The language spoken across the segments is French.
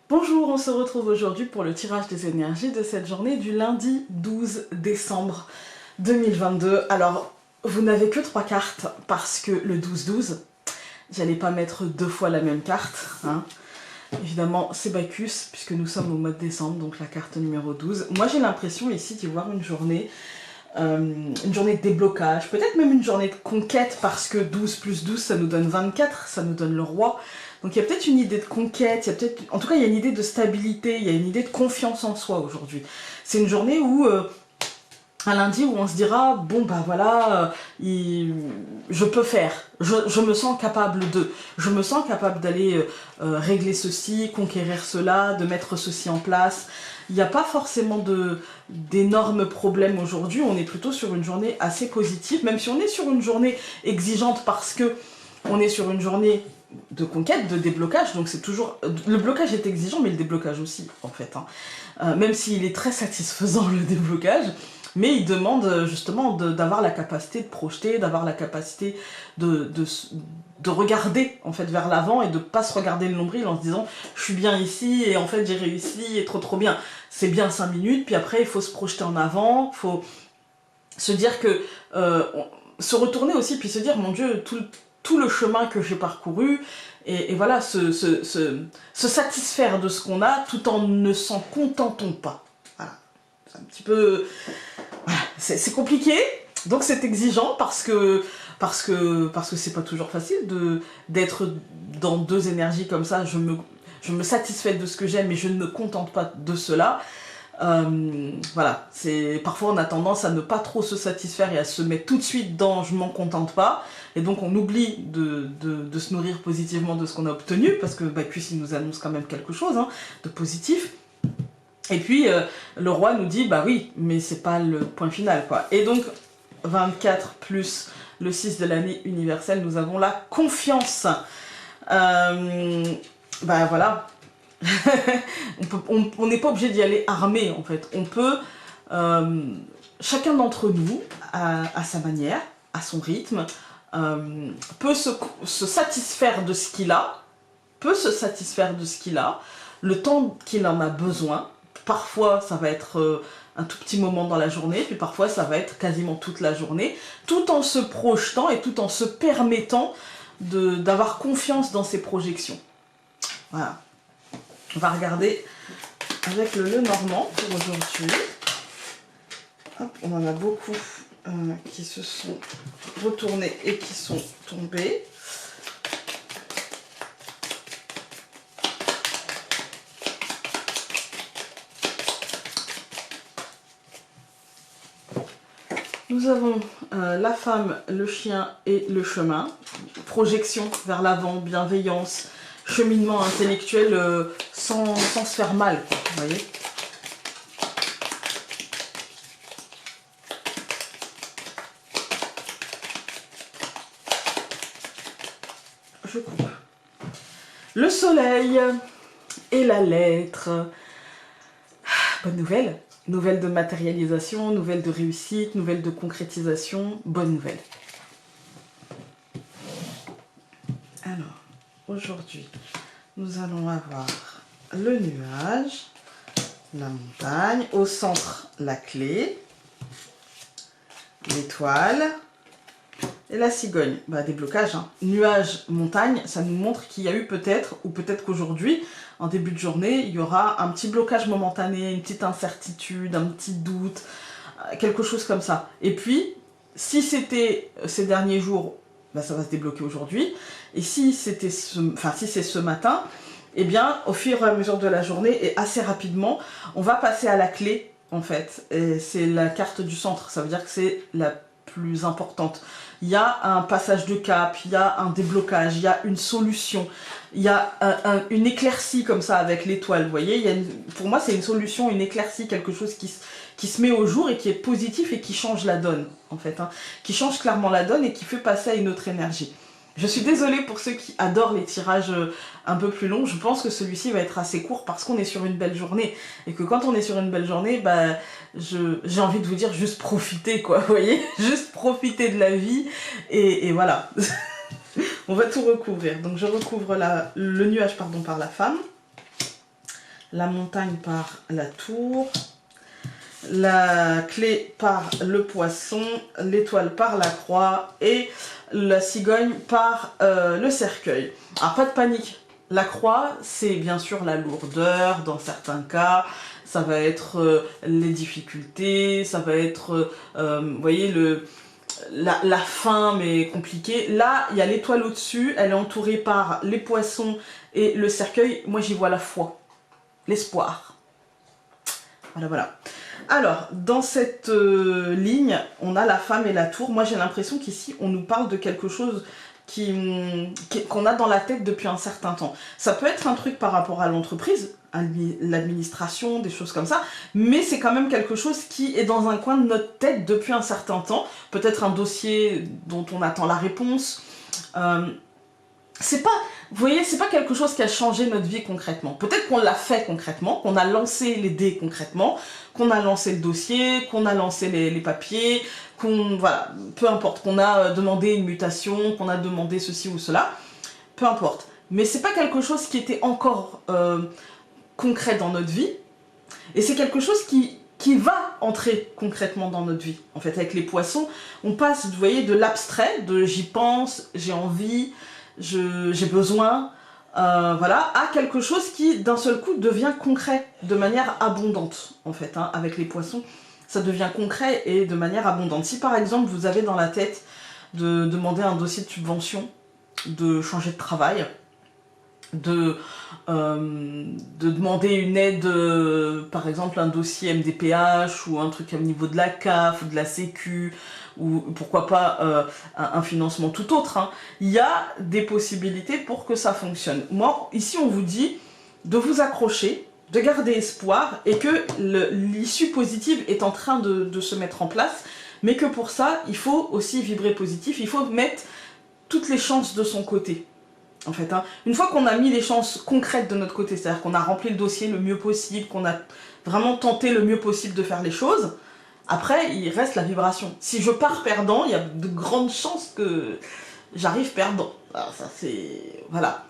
Bonjour, on se retrouve aujourd'hui pour le tirage des énergies de cette journée du lundi 12 décembre 2022. Alors, vous n'avez que 3 cartes parce que le 12-12, j'allais pas mettre 2 fois la même carte. Hein. Évidemment, c'est Bacchus puisque nous sommes au mois de décembre, donc la carte numéro 12. Moi, j'ai l'impression ici d'y voir une journée de déblocage, peut-être même une journée de conquête parce que 12 plus 12, ça nous donne 24, ça nous donne le roi. Donc il y a peut-être une idée de conquête, il y a peut-être, en tout cas il y a une idée de stabilité, il y a une idée de confiance en soi aujourd'hui. C'est une journée où, un lundi où on se dira, bon bah voilà, je peux faire, je me sens capable de, je me sens capable d'aller régler ceci, conquérir cela, de mettre ceci en place. Il n'y a pas forcément d'énormes problèmes aujourd'hui, on est plutôt sur une journée assez positive, même si on est sur une journée exigeante parce que on est sur une journée de conquête, de déblocage, donc c'est toujours... Le blocage est exigeant, mais le déblocage aussi, en fait. Hein. Même s'il est très satisfaisant, le déblocage, mais il demande justement d'avoir la capacité de projeter, d'avoir la capacité de regarder, en fait, vers l'avant et de pas se regarder le nombril en se disant « je suis bien ici et en fait j'ai réussi et trop bien ». C'est bien 5 minutes, puis après il faut se projeter en avant, il faut se dire que... se retourner aussi, puis se dire « mon Dieu, tout le chemin que j'ai parcouru, et voilà, se satisfaire de ce qu'on a tout en ne s'en contentant pas. Voilà, c'est un petit peu... Voilà, c'est compliqué, donc c'est exigeant parce que c'est pas toujours facile d'être dans deux énergies comme ça. Je me satisfais de ce que j'aime et je ne me contente pas de cela. Voilà, parfois on a tendance à ne pas trop se satisfaire et à se mettre tout de suite dans je m'en contente pas, et donc on oublie de se nourrir positivement de ce qu'on a obtenu, parce que Bacchus il nous annonce quand même quelque chose hein, de positif, et puis le roi nous dit bah oui mais c'est pas le point final quoi, et donc 24 plus le 6 de l'année universelle, nous avons la confiance. Bah voilà. On n'est pas obligé d'y aller armé en fait. On peut, chacun d'entre nous, à sa manière, à son rythme, peut se satisfaire de ce qu'il a, le temps qu'il en a besoin. Parfois ça va être un tout petit moment dans la journée, puis parfois ça va être quasiment toute la journée, tout en se projetant et tout en se permettant d'avoir confiance dans ses projections. Voilà. On va regarder avec le Lenormand pour aujourd'hui. On en a beaucoup qui se sont retournés et qui sont tombés. Nous avons la femme, le chien et le chemin. Projection vers l'avant, bienveillance, cheminement intellectuel sans se faire mal, vous voyez. Je coupe. Le soleil et la lettre. Bonne nouvelle. Nouvelle de matérialisation, nouvelle de réussite, nouvelle de concrétisation. Bonne nouvelle. Alors, aujourd'hui, nous allons avoir le nuage, la montagne, au centre la clé, l'étoile et la cigogne. Bah, déblocage, hein. Nuage, montagne, ça nous montre qu'il y a eu peut-être, ou peut-être qu'aujourd'hui, en début de journée, il y aura un petit blocage momentané, une petite incertitude, un petit doute, quelque chose comme ça. Et puis, si c'était ces derniers jours, bah, ça va se débloquer aujourd'hui. Et si c'était si c'est ce matin, eh bien, au fur et à mesure de la journée et assez rapidement, on va passer à la clé, en fait. Et c'est la carte du centre, ça veut dire que c'est la plus importante. Il y a un passage de cap, il y a un déblocage, il y a une solution, il y a une éclaircie comme ça avec l'étoile, vous voyez. Pour moi, c'est une solution, une éclaircie, quelque chose qui se met au jour et qui est positif et qui change la donne, en fait. Hein, qui change clairement la donne et qui fait passer à une autre énergie. Je suis désolée pour ceux qui adorent les tirages un peu plus longs. Je pense que celui-ci va être assez court parce qu'on est sur une belle journée. Et que quand on est sur une belle journée, bah, j'ai envie de vous dire juste profitez, quoi, vous voyez. Juste profitez de la vie. Et voilà. On va tout recouvrir. Donc je recouvre le nuage par la femme. la montagne par la tour, la clé par le poisson, l'étoile par la croix et la cigogne par le cercueil. Alors pas de panique, la croix c'est bien sûr la lourdeur dans certains cas, ça va être les difficultés, ça va être, vous voyez, la fin mais compliquée. Là il y a l'étoile au-dessus, elle est entourée par les poissons et le cercueil, moi j'y vois la foi, l'espoir. Voilà, voilà. Alors, dans cette ligne, on a la femme et la tour. Moi, j'ai l'impression qu'ici, on nous parle de quelque chose qu'on a dans la tête depuis un certain temps. Ça peut être un truc par rapport à l'entreprise, à l'administration, des choses comme ça, mais c'est quand même quelque chose qui est dans un coin de notre tête depuis un certain temps. Peut-être un dossier dont on attend la réponse. C'est pas, vous voyez, c'est pas quelque chose qui a changé notre vie concrètement. Peut-être qu'on l'a fait concrètement, qu'on a lancé les dés concrètement, qu'on a lancé le dossier, qu'on a lancé les papiers, voilà, peu importe, qu'on a demandé une mutation, qu'on a demandé ceci ou cela, peu importe. Mais c'est pas quelque chose qui était encore concret dans notre vie, et c'est quelque chose qui va entrer concrètement dans notre vie. En fait, avec les poissons, on passe, vous voyez, de l'abstrait, de j'y pense, j'ai envie, j'ai besoin, voilà, à quelque chose qui d'un seul coup devient concret de manière abondante en fait, hein. Avec les poissons ça devient concret et de manière abondante. Si par exemple vous avez dans la tête de demander un dossier de subvention, de changer de travail, de demander une aide, par exemple un dossier MDPH ou un truc au niveau de la CAF ou de la Sécu, ou pourquoi pas un financement tout autre, hein. Il y a des possibilités pour que ça fonctionne. Moi, ici on vous dit de vous accrocher, de garder espoir et que l'issue positive est en train de se mettre en place, mais que pour ça, il faut aussi vibrer positif, il faut mettre toutes les chances de son côté. En fait, hein. Une fois qu'on a mis les chances concrètes de notre côté, c'est-à-dire qu'on a rempli le dossier le mieux possible, qu'on a vraiment tenté le mieux possible de faire les choses, après, il reste la vibration. Si je pars perdant, il y a de grandes chances que j'arrive perdant. Alors ça, c'est... Voilà.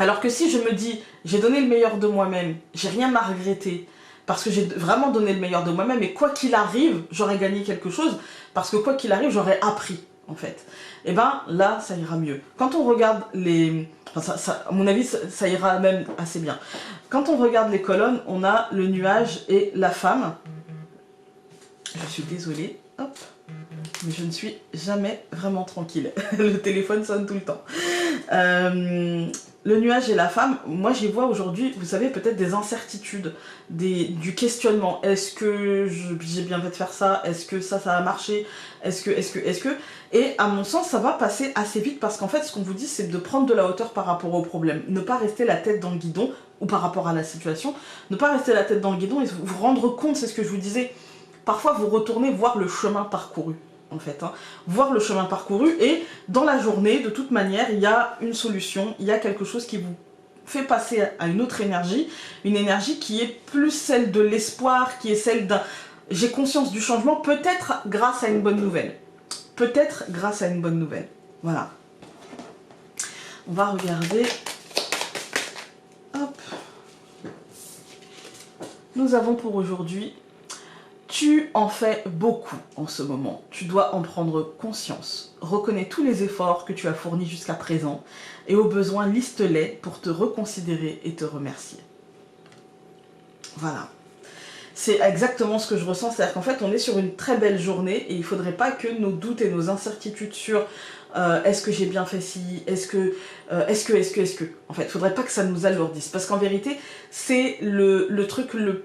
Alors que si je me dis, j'ai donné le meilleur de moi-même, j'ai rien à regretter, parce que j'ai vraiment donné le meilleur de moi-même, et quoi qu'il arrive, j'aurais gagné quelque chose, parce que quoi qu'il arrive, j'aurais appris, en fait. Et ben là, ça ira mieux. Quand on regarde les... Enfin, à mon avis, ça ira même assez bien. Quand on regarde les colonnes, on a le nuage et la femme. Je suis désolée, hop, mais je ne suis jamais vraiment tranquille. Le téléphone sonne tout le temps. Le nuage et la femme, moi j'y vois aujourd'hui, vous savez, peut-être des incertitudes, du questionnement. Est-ce que j'ai bien fait de faire ça? Est-ce que ça a marché? Est-ce que... Et à mon sens, ça va passer assez vite parce qu'en fait, ce qu'on vous dit, c'est de prendre de la hauteur par rapport au problème. Ne pas rester la tête dans le guidon, ou par rapport à la situation. Ne pas rester la tête dans le guidon et vous rendre compte, c'est ce que je vous disais. Parfois, vous retournez voir le chemin parcouru, en fait. Hein. Voir le chemin parcouru, et dans la journée, de toute manière, il y a une solution, il y a quelque chose qui vous fait passer à une autre énergie, une énergie qui est plus celle de l'espoir, qui est celle d'un... J'ai conscience du changement, peut-être grâce à une bonne nouvelle. Peut-être grâce à une bonne nouvelle. Voilà. On va regarder... Hop. Nous avons pour aujourd'hui... Tu en fais beaucoup en ce moment, tu dois en prendre conscience. Reconnais tous les efforts que tu as fournis jusqu'à présent et au besoin liste-les pour te reconsidérer et te remercier. Voilà. C'est exactement ce que je ressens, c'est-à-dire qu'en fait on est sur une très belle journée et il ne faudrait pas que nos doutes et nos incertitudes sur est-ce que j'ai bien fait ci, est-ce que, en fait, il ne faudrait pas que ça nous alourdisse. Parce qu'en vérité, c'est le truc le...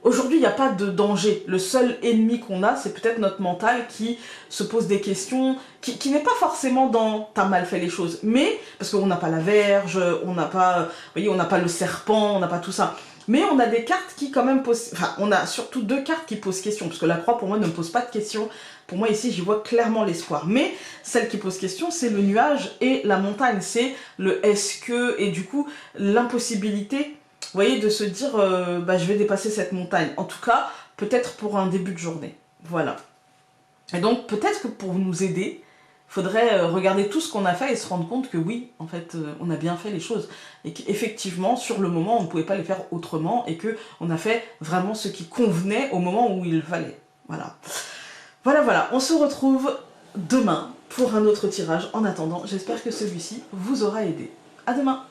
Aujourd'hui, il n'y a pas de danger. Le seul ennemi qu'on a, c'est peut-être notre mental qui se pose des questions, qui n'est pas forcément dans « t'as mal fait les choses », mais parce qu'on n'a pas la verge, on n'a pas, vous voyez, on n'a pas le serpent, on n'a pas tout ça. Mais on a des cartes qui quand même posent... Enfin, on a surtout deux cartes qui posent question, parce que la croix, pour moi, ne me pose pas de questions. Pour moi, ici, j'y vois clairement l'espoir. Mais celle qui pose question, c'est le nuage et la montagne. C'est le « est-ce que » et du coup, l'impossibilité... Vous voyez, de se dire, je vais dépasser cette montagne. En tout cas, peut-être pour un début de journée. Voilà. Et donc, peut-être que pour nous aider, faudrait regarder tout ce qu'on a fait et se rendre compte que oui, en fait, on a bien fait les choses. Et qu'effectivement, sur le moment, on ne pouvait pas les faire autrement et qu'on a fait vraiment ce qui convenait au moment où il fallait. Voilà. Voilà, on se retrouve demain pour un autre tirage. En attendant, j'espère que celui-ci vous aura aidé. À demain!